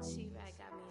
She-Rag got me.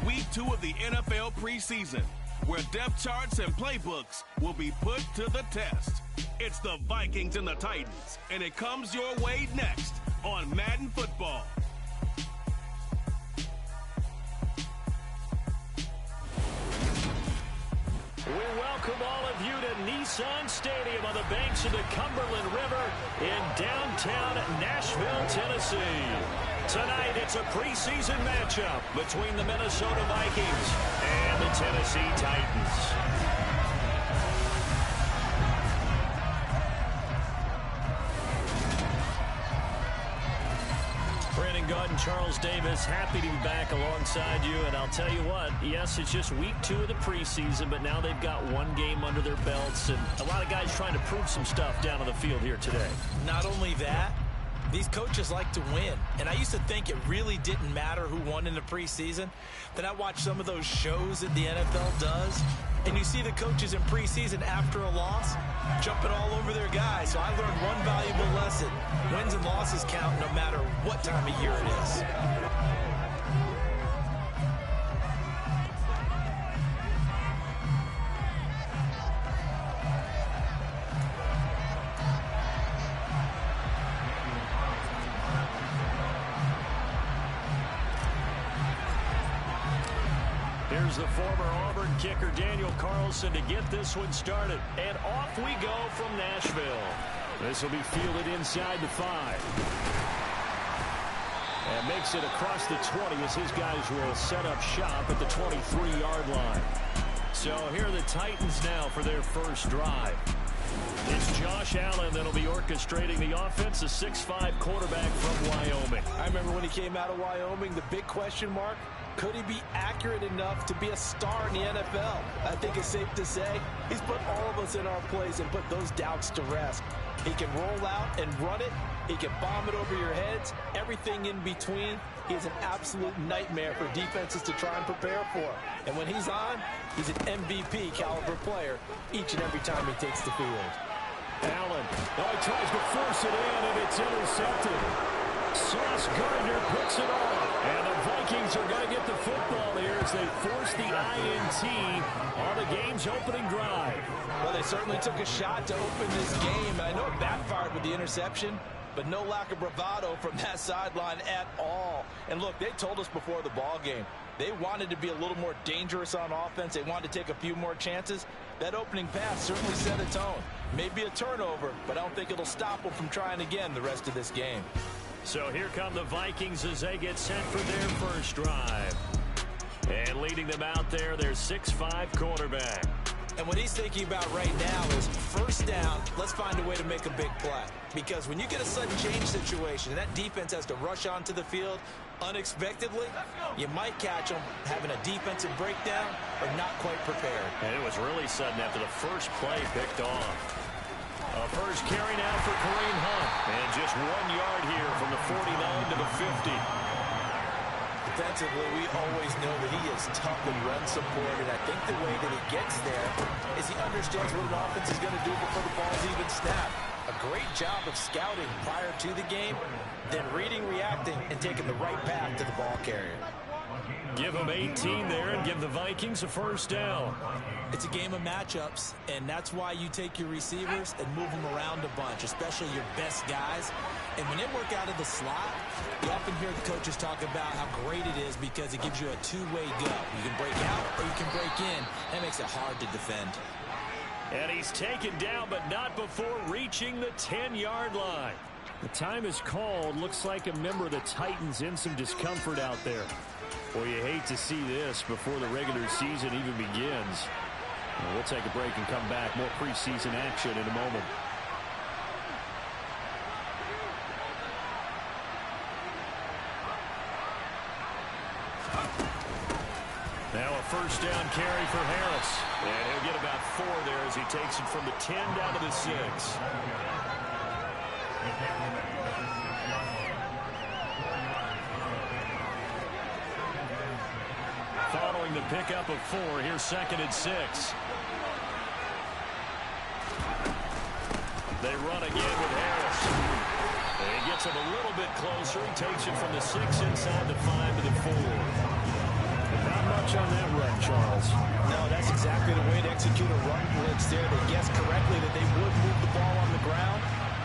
Week 2 of the NFL preseason, where depth charts and playbooks will be put to the test. It's the Vikings and the Titans, and it comes your way next on Madden Football. We welcome all of you to Nissan Stadium on the banks of the Cumberland River in downtown Nashville, Tennessee. Tonight, it's a preseason matchup between the Minnesota Vikings and the Tennessee Titans. Brandon Gaunt and Charles Davis, happy to be back alongside you. And I'll tell you what, yes, it's just week 2 of the preseason, but now they've got one game under their belts. And a lot of guys trying to prove some stuff down on the field here today. Not only that, these coaches like to win. And I used to think it really didn't matter who won in the preseason. Then I watched some of those shows that the NFL does, and you see the coaches in preseason after a loss jumping all over their guys. So I learned one valuable lesson. Wins and losses count no matter what time of year it is. Here's the former Auburn kicker Daniel Carlson to get this one started. And off we go from Nashville. This will be fielded inside the 5. And makes it across the 20 as his guys will set up shop at the 23-yard line. So here are the Titans now for their first drive. It's Josh Allen that'll be orchestrating the offense, a 6'5" quarterback from Wyoming. I remember when he came out of Wyoming, the big question mark, could he be accurate enough to be a star in the NFL? I think it's safe to say he's put all of us in our place and put those doubts to rest. He can roll out and run it. He can bomb it over your heads. Everything in between. He is an absolute nightmare for defenses to try and prepare for. And when he's on, he's an MVP caliber player each and every time he takes the field. Allen, he tries to force it in, and it's intercepted. Sauce Gardner picks it off. And the Vikings are going to get the football here as they force the INT on the game's opening drive. Well, they certainly took a shot to open this game. And I know it backfired with the interception, but no lack of bravado from that sideline at all. And look, they told us before the ball game, they wanted to be a little more dangerous on offense. They wanted to take a few more chances. That opening pass certainly set a tone. Maybe a turnover, but I don't think it'll stop them from trying again the rest of this game. So here come the Vikings as they get set for their first drive. And leading them out there, their 6'5" quarterback. And what he's thinking about right now is first down, let's find a way to make a big play. Because when you get a sudden change situation and that defense has to rush onto the field unexpectedly, you might catch them having a defensive breakdown or not quite prepared. And it was really sudden after the first play picked off. A first carry now for Kareem Hunt. And just 1 yard here from the 49 to the 50. Defensively, we always know that he is tough and run support, and I think the way that he gets there is he understands what an offense is going to do before the ball's even snapped. A great job of scouting prior to the game, then reading, reacting, and taking the right path to the ball carrier. Give them 18 there and give the Vikings a first down. It's a game of matchups, and that's why you take your receivers and move them around a bunch, especially your best guys. And when they work out of the slot, you often hear the coaches talk about how great it is because it gives you a two-way go. You can break out or you can break in. That makes it hard to defend. And he's taken down, but not before reaching the 10-yard line. The time is called. Looks like a member of the Titans in some discomfort out there. Well, you hate to see this before the regular season even begins. We'll take a break and come back. More preseason action in a moment. Now a first down carry for Harris. And he'll get about 4 there as he takes it from the 10 down to the 6. Following the pickup of 4, here's 2nd and 6. They run again with Harris. And he gets him a little bit closer. He takes it from the 6 inside the 5 to the 4. Not much on that run, Charles. No, that's exactly the way to execute a run blitz there. They guessed correctly that they would move the ball on the ground,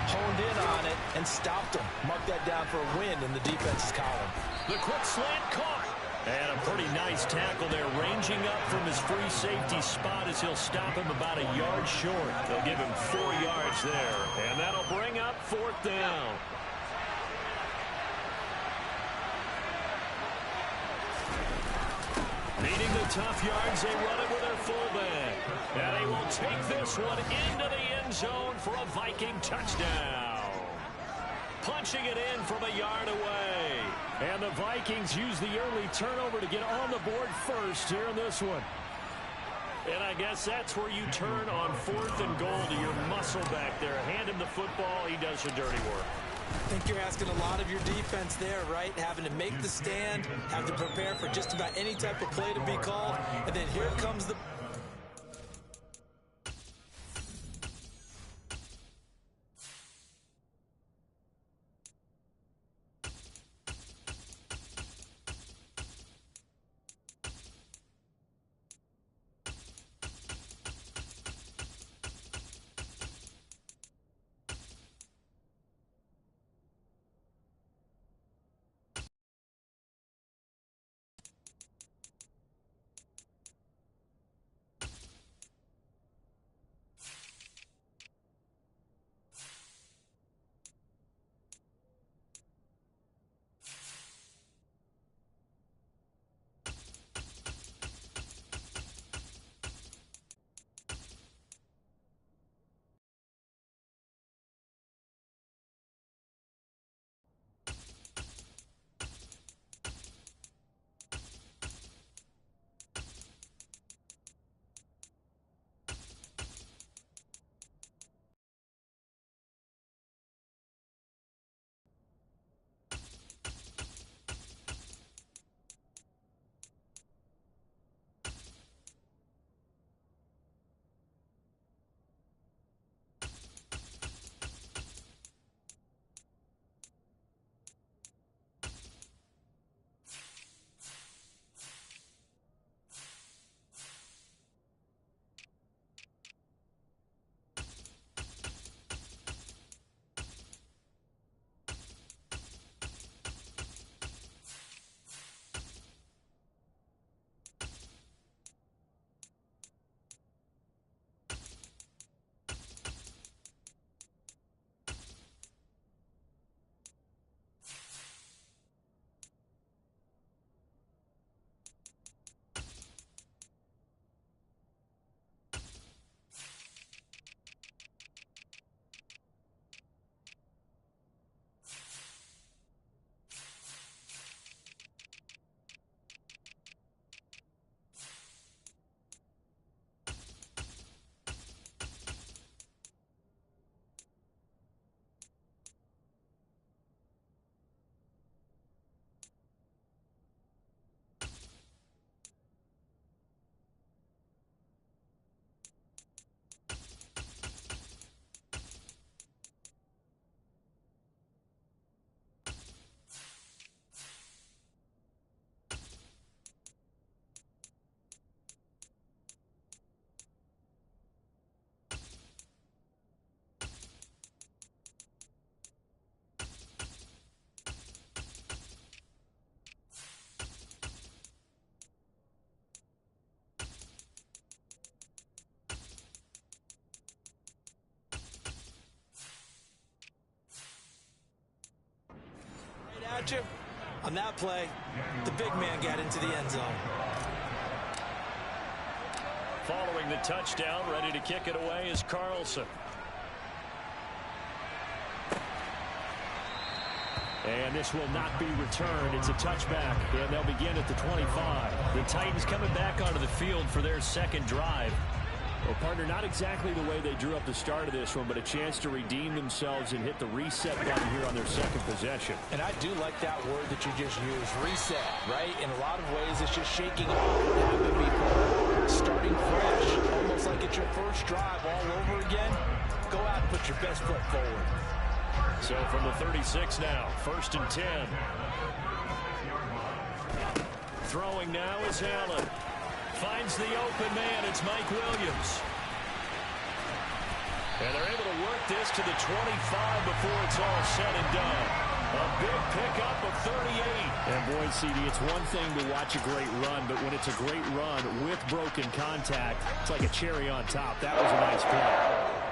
honed in on it, and stopped them. Mark that down for a win in the defense's column. The quick slant caught. And a pretty nice tackle there, ranging up from his free safety spot as he'll stop him about a yard short. They'll give him 4 yards there, and that'll bring up 4th down. Needing the tough yards, they run it with their fullback. And they will take this one into the end zone for a Viking touchdown. Punching it in from a yard away. And the Vikings use the early turnover to get on the board first here in this one. And I guess that's where you turn on 4th and goal to your muscle back there. Hand him the football. He does the dirty work. I think you're asking a lot of your defense there, right? Having to make the stand, have to prepare for just about any type of play to be called. And then here comes the... touch him? On that play, the big man got into the end zone. Following the touchdown, ready to kick it away is Carlson. And this will not be returned. It's a touchback, and they'll begin at the 25. The Titans coming back onto the field for their second drive. Well, partner, not exactly the way they drew up the start of this one, but a chance to redeem themselves and hit the reset button here on their second possession. And I do like that word that you just used, reset, right? In a lot of ways, it's just shaking off what happened before, starting fresh, almost like it's your first drive all over again. Go out and put your best foot forward. So from the 36 now, 1st and 10. Throwing now is Allen. Finds the open man. It's Mike Williams. And they're able to work this to the 25 before it's all said and done. A big pickup of 38. And boy, CD, it's one thing to watch a great run, but when it's a great run with broken contact, it's like a cherry on top. That was a nice play.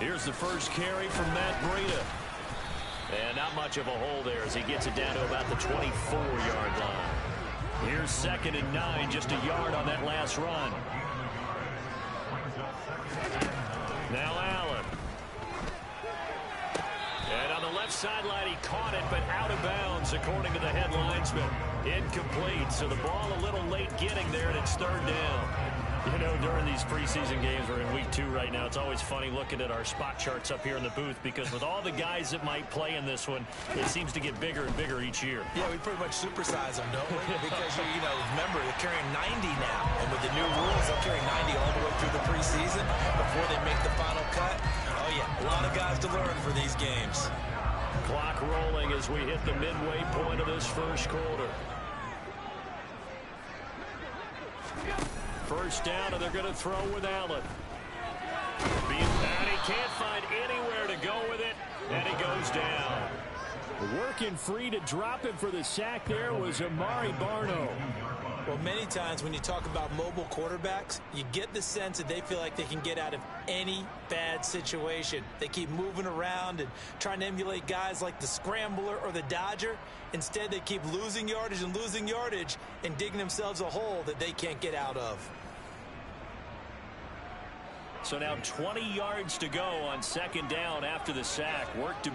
Here's the first carry from Matt Breida. And not much of a hole there as he gets it down to about the 24-yard line. Here's 2nd and 9, just a yard on that last run. Now Allen. And on the left sideline, he caught it, but out of bounds, according to the head linesman. Incomplete, so the ball a little late getting there, and it's 3rd down. You know, during these preseason games, we're in week 2 right now, it's always funny looking at our spot charts up here in the booth because with all the guys that might play in this one, it seems to get bigger and bigger each year. Yeah, we pretty much supersize them, don't we? Because, you know, remember, they're carrying 90 now. And with the new rules, they'll carry 90 all the way through the preseason before they make the final cut. Oh, yeah, a lot of guys to learn for these games. Clock rolling as we hit the midway point of this first quarter. First down, and they're going to throw with Allen. And he can't find anywhere to go with it, and he goes down. Working free to drop him for the sack there was Amari Barno. Well, many times when you talk about mobile quarterbacks, you get the sense that they feel like they can get out of any bad situation. They keep moving around and trying to emulate guys like the Scrambler or the Dodger. Instead, they keep losing yardage and digging themselves a hole that they can't get out of. So now 20 yards to go on 2nd down after the sack. Work to be